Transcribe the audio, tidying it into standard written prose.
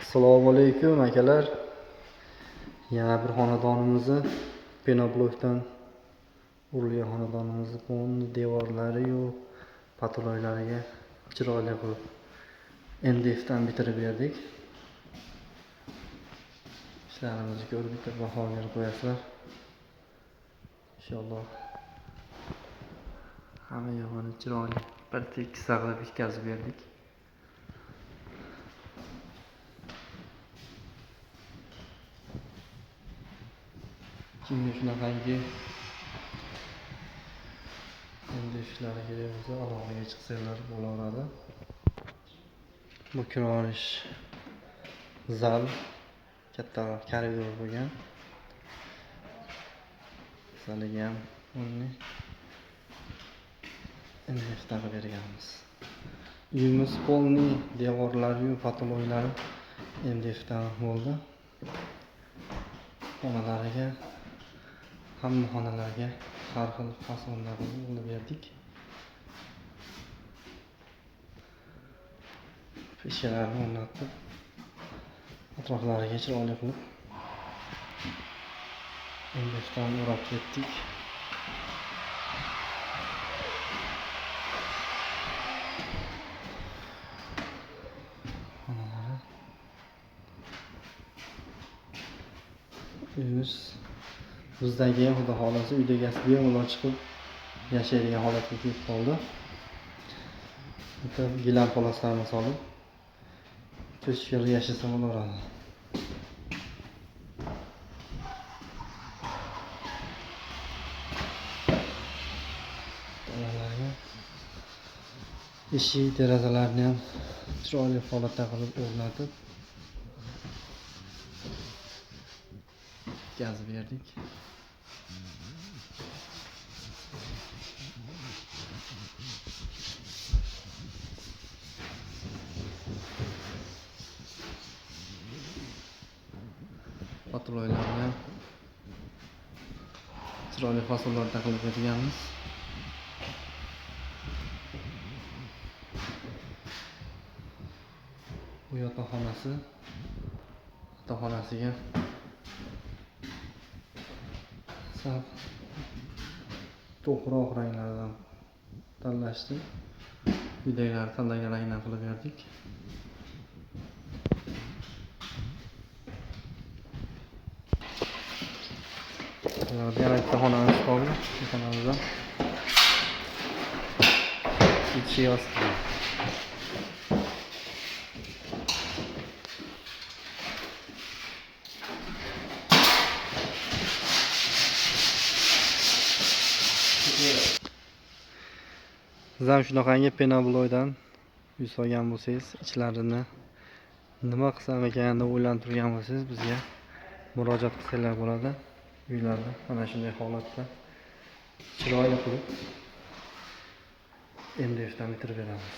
Assalomu alaykum akalar. Yana bir xonadonimizni penoblokdan urilgan xonadonimizni qo'yni devorlari yu patoloylariga chiroyli qilib MDFdan bitirib berdik. İşlerimizni ko'rib bitta baho berib qo'yasizlar. Inshaalloh hamma yog'ini chiroyli bir tekis qilib bitkazib berdik. Kimga shunaqangi endi ishlari kerak bo'lsa aloqaga chiqsanglar bo'laveradi. Bu kironish zal katta koridor bo'lgan. Zaliga ham uni endi taqib berganmiz. Uyimiz polni devorlari yu patoloylari MDFdan bo'ldi. Xonalariga hamma xonalarga har xil fasonlarni olib berdik. Peshkalarni o'rnatib, atroflariga chiroyli qilib MDFdan o'rab ketdik. Xonalari uyimiz bizdagi ham xudo xolasa uyda egasi bemalol chiqib yashaydigan holatga kelib qoldi. Bitta gilam poloslarni solib ko'chib yashasa bo'laveradi. Eshik derazalarni ham chiroyli holatda qilib o'rnatib bitkazib berdik. Patoloylarni ham chiroyli fasonlarda qilib berganmiz. Bu yotoqxonasiga sal to'qroq ranglardan tanlashdi. Uydagilar tanlagan rangdan qilib berdik. Yana bitta xonamiz qoldi. Bu xonamizda ichi yostiq. Siz ham shunaqangi penobloydan uy solgan bo'lsangiz, ichlarini nima qilsam ekan deb o'ylanib turgan bo'lsangiz, bizga murojaat qilsanglar bo'ladi. Uylarda mana shunday holatda chiroyli qilib MDFdan bitirib beramiz.